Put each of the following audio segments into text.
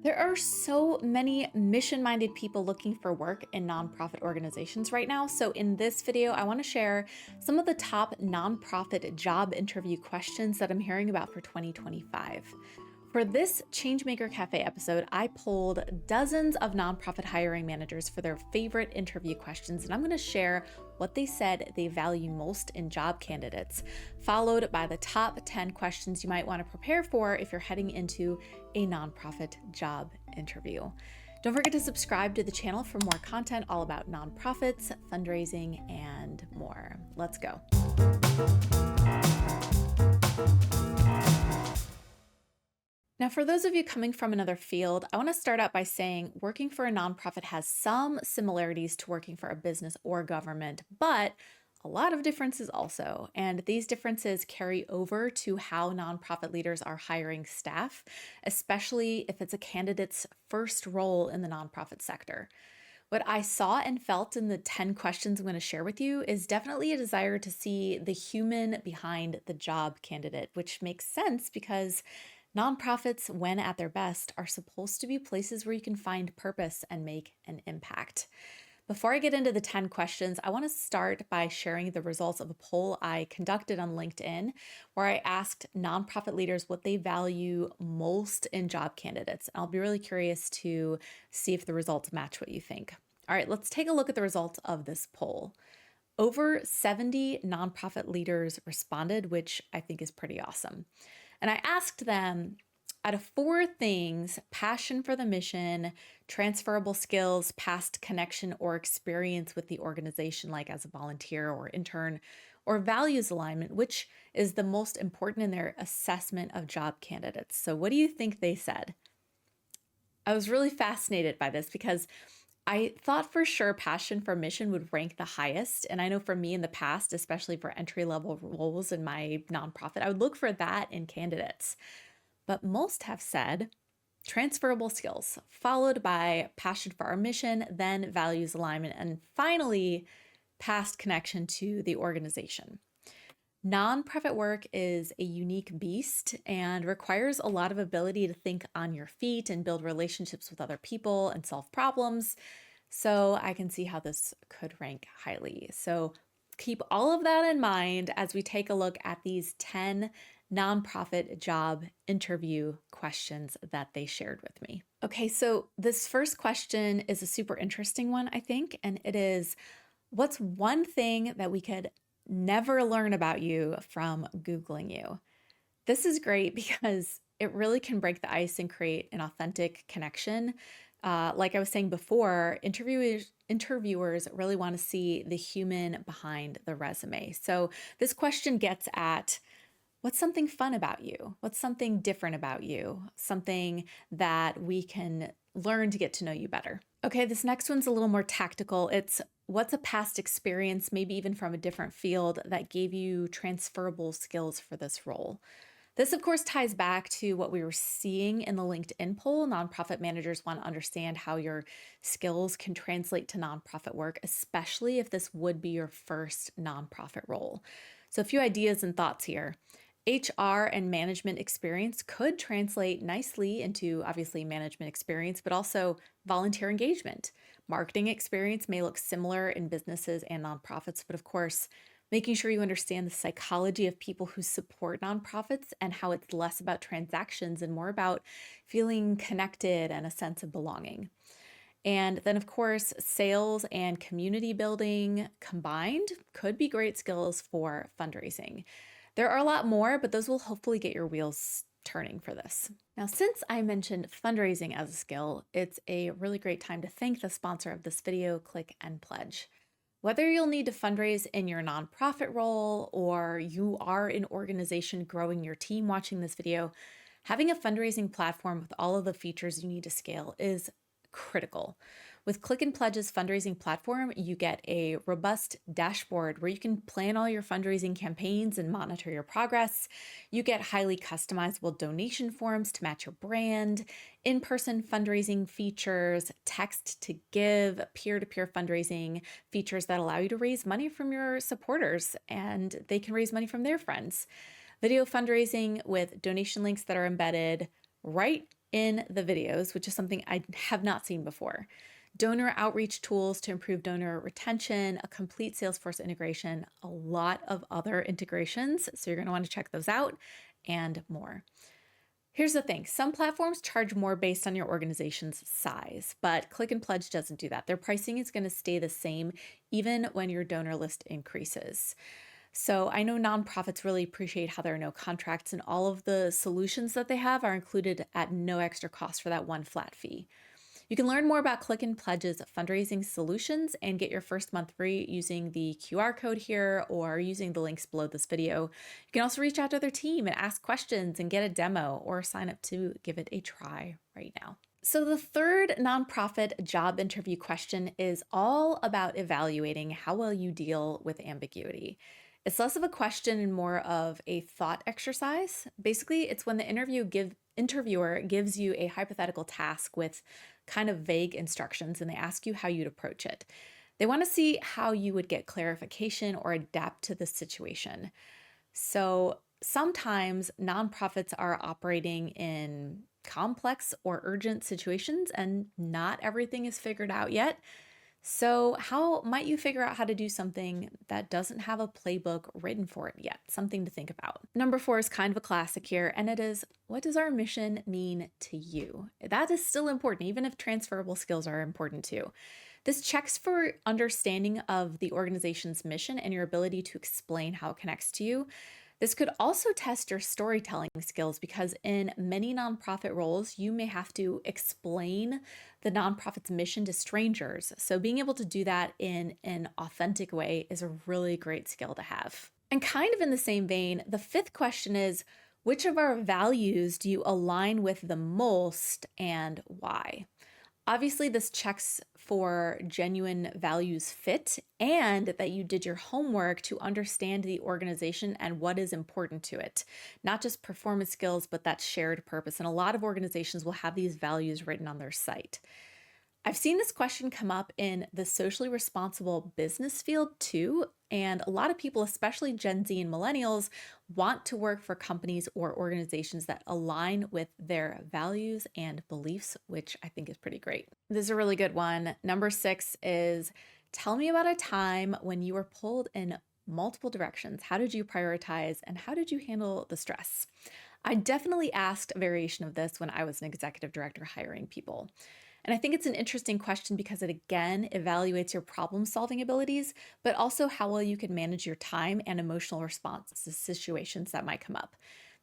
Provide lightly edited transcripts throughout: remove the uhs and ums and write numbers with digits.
There are so many mission-minded people looking for work in nonprofit organizations right now. So in this video, I want to share some of the top nonprofit job interview questions that I'm hearing about for 2025. For this Changemaker Cafe episode, I polled dozens of nonprofit hiring managers for their favorite interview questions, and I'm going to share what they said they value most in job candidates, followed by the top 10 questions you might want to prepare for if you're heading into a nonprofit job interview. Don't forget to subscribe to the channel for more content all about nonprofits, fundraising, and more. Let's go. Now, for those of you coming from another field, I want to start out by saying working for a nonprofit has some similarities to working for a business or government, but a lot of differences also. And these differences carry over to how nonprofit leaders are hiring staff, especially if it's a candidate's first role in the nonprofit sector. What I saw and felt in the 10 questions I'm going to share with you is definitely a desire to see the human behind the job candidate, which makes sense because nonprofits, when at their best, are supposed to be places where you can find purpose and make an impact. Before I get into the 10 questions, I want to start by sharing the results of a poll I conducted on LinkedIn, where I asked nonprofit leaders what they value most in job candidates. I'll be really curious to see if the results match what you think. All right, let's take a look at the results of this poll. Over 70 nonprofit leaders responded, which I think is pretty awesome. And I asked them, out of 4 things, passion for the mission, transferable skills, past connection or experience with the organization, like as a volunteer or intern, or values alignment, which is the most important in their assessment of job candidates. So what do you think they said? I was really fascinated by this because I thought for sure passion for mission would rank the highest. And I know for me in the past, especially for entry-level roles in my nonprofit, I would look for that in candidates. But most have said transferable skills, followed by passion for our mission, then values alignment, and finally, past connection to the organization. Nonprofit work is a unique beast and requires a lot of ability to think on your feet and build relationships with other people and solve problems. So I can see how this could rank highly. So keep all of that in mind as we take a look at these 10 nonprofit job interview questions that they shared with me. Okay, so this first question is a super interesting one, I think, and it is, what's one thing that we could never learn about you from Googling you? This is great because it really can break the ice and create an authentic connection. Like I was saying before, interviewers really want to see the human behind the resume. So this question gets at, what's something fun about you? What's something different about you? Something that we can learn to get to know you better. Okay, this next one's a little more tactical. It's, what's a past experience, maybe even from a different field, that gave you transferable skills for this role? This, of course, ties back to what we were seeing in the LinkedIn poll. Nonprofit managers want to understand how your skills can translate to nonprofit work, especially if this would be your first nonprofit role. So a few ideas and thoughts here. HR and management experience could translate nicely into obviously management experience, but also volunteer engagement. Marketing experience may look similar in businesses and nonprofits, but of course, making sure you understand the psychology of people who support nonprofits and how it's less about transactions and more about feeling connected and a sense of belonging. And then, of course, sales and community building combined could be great skills for fundraising. There are a lot more, but those will hopefully get your wheels turning for this. Now, since I mentioned fundraising as a skill, it's a really great time to thank the sponsor of this video, Click and Pledge. Whether you'll need to fundraise in your nonprofit role or you are an organization growing your team watching this video, having a fundraising platform with all of the features you need to scale is critical. With Click and Pledge's fundraising platform, you get a robust dashboard where you can plan all your fundraising campaigns and monitor your progress. You get highly customizable donation forms to match your brand, in-person fundraising features, text to give, peer-to-peer fundraising features that allow you to raise money from your supporters, and they can raise money from their friends. Video fundraising with donation links that are embedded right in the videos, which is something I have not seen before. Donor outreach tools to improve donor retention, a complete Salesforce integration, a lot of other integrations. So you're going to want to check those out and more. Here's the thing. Some platforms charge more based on your organization's size, but Click and Pledge doesn't do that. Their pricing is going to stay the same even when your donor list increases. So I know nonprofits really appreciate how there are no contracts and all of the solutions that they have are included at no extra cost for that one flat fee. You can learn more about Click and Pledge's fundraising solutions and get your first month free using the QR code here or using the links below this video. You can also reach out to their team and ask questions and get a demo or sign up to give it a try right now. So the third nonprofit job interview question is all about evaluating how well you deal with ambiguity. It's less of a question and more of a thought exercise. Basically, it's when the interviewer gives you a hypothetical task with kind of vague instructions and they ask you how you'd approach it. They want to see how you would get clarification or adapt to the situation. So sometimes nonprofits are operating in complex or urgent situations and not everything is figured out yet. So, how might you figure out how to do something that doesn't have a playbook written for it yet? Something to think about. Number 4 is kind of a classic here, and it is, what does our mission mean to you? That is still important, even if transferable skills are important too. This checks for understanding of the organization's mission and your ability to explain how it connects to you. This could also test your storytelling skills because in many nonprofit roles, you may have to explain the nonprofit's mission to strangers. So being able to do that in an authentic way is a really great skill to have. And kind of in the same vein, the 5th question is, which of our values do you align with the most and why? Obviously, this checks for genuine values fit and that you did your homework to understand the organization and what is important to it. Not just performance skills, but that shared purpose. And a lot of organizations will have these values written on their site. I've seen this question come up in the socially responsible business field too. And a lot of people, especially Gen Z and millennials, want to work for companies or organizations that align with their values and beliefs, which I think is pretty great. This is a really good one. Number 6 is, tell me about a time when you were pulled in multiple directions. How did you prioritize and how did you handle the stress? I definitely asked a variation of this when I was an executive director hiring people. And I think it's an interesting question because it again evaluates your problem-solving abilities, but also how well you can manage your time and emotional response to situations that might come up.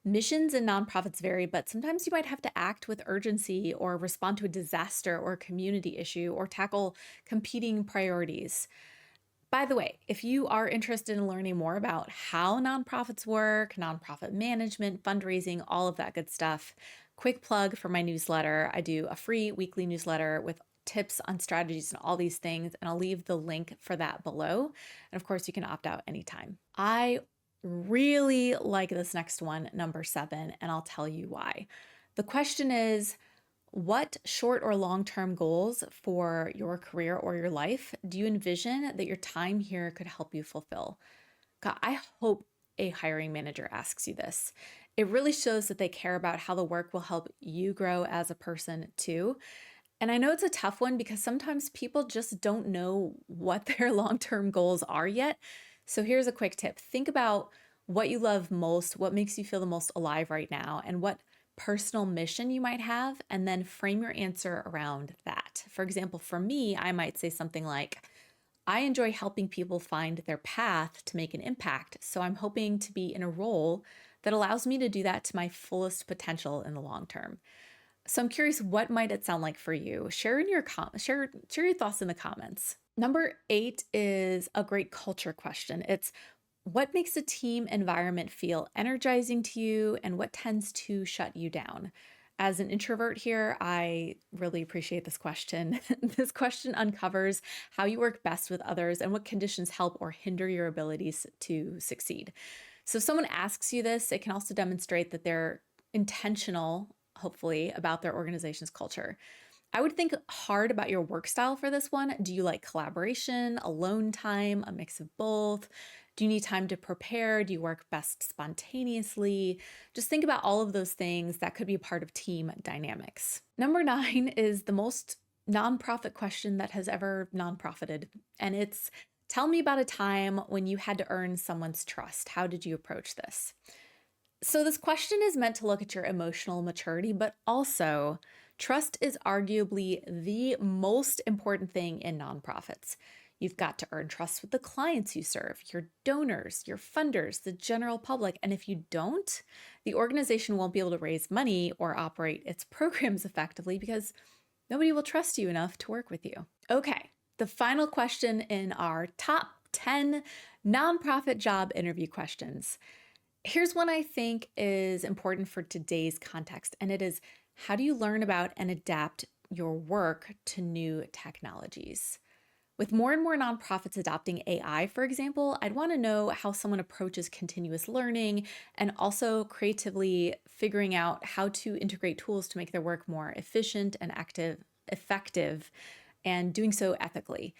Missions in nonprofits vary, but sometimes you might have to act with urgency or respond to a disaster or a community issue or tackle competing priorities. By the way, if you are interested in learning more about how nonprofits work, nonprofit management, fundraising, all of that good stuff, quick plug for my newsletter. I do a free weekly newsletter with tips on strategies and all these things, and I'll leave the link for that below. And of course, you can opt out anytime. I really like this next one, number 7, and I'll tell you why. The question is, what short or long-term goals for your career or your life do you envision that your time here could help you fulfill? God, I hope a hiring manager asks you this. It really shows that they care about how the work will help you grow as a person too. And I know it's a tough one because sometimes people just don't know what their long-term goals are yet. So here's a quick tip. Think about what you love most, what makes you feel the most alive right now, and what personal mission you might have, and then frame your answer around that. For example, for me, I might say something like, I enjoy helping people find their path to make an impact, so I'm hoping to be in a role that allows me to do that to my fullest potential in the long term. So I'm curious, what might it sound like for you? Share your thoughts in the comments. Number 8 is a great culture question. It's, what makes a team environment feel energizing to you and what tends to shut you down? As an introvert here, I really appreciate this question. This question uncovers how you work best with others and what conditions help or hinder your abilities to succeed. So if someone asks you this, it can also demonstrate that they're intentional, hopefully, about their organization's culture. I would think hard about your work style for this one. Do you like collaboration, alone time, a mix of both? Do you need time to prepare? Do you work best spontaneously? Just think about all of those things that could be part of team dynamics. Number 9 is the most nonprofit question that has ever nonprofited. And it's tell me about a time when you had to earn someone's trust. How did you approach this? So, this question is meant to look at your emotional maturity, but also trust is arguably the most important thing in nonprofits. You've got to earn trust with the clients you serve, your donors, your funders, the general public. And if you don't, the organization won't be able to raise money or operate its programs effectively because nobody will trust you enough to work with you. Okay, the final question in our top 10 nonprofit job interview questions. Here's one I think is important for today's context, and it is how do you learn about and adapt your work to new technologies? With more and more nonprofits adopting AI, for example, I'd want to know how someone approaches continuous learning and also creatively figuring out how to integrate tools to make their work more efficient and effective, and doing so ethically.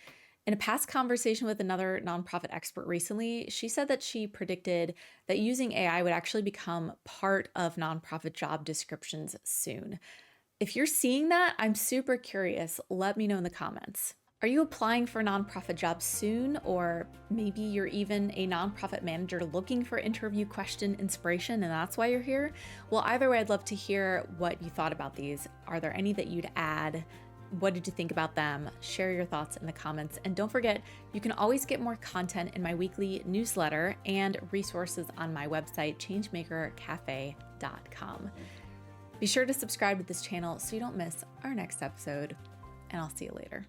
In a past conversation with another nonprofit expert recently, she said that she predicted that using AI would actually become part of nonprofit job descriptions soon. If you're seeing that, I'm super curious. Let me know in the comments. Are you applying for nonprofit jobs soon? Or maybe you're even a nonprofit manager looking for interview question inspiration and that's why you're here? Well, either way, I'd love to hear what you thought about these. Are there any that you'd add? What did you think about them? Share your thoughts in the comments. And don't forget, you can always get more content in my weekly newsletter and resources on my website, changemakercafe.com. Be sure to subscribe to this channel so you don't miss our next episode, and I'll see you later.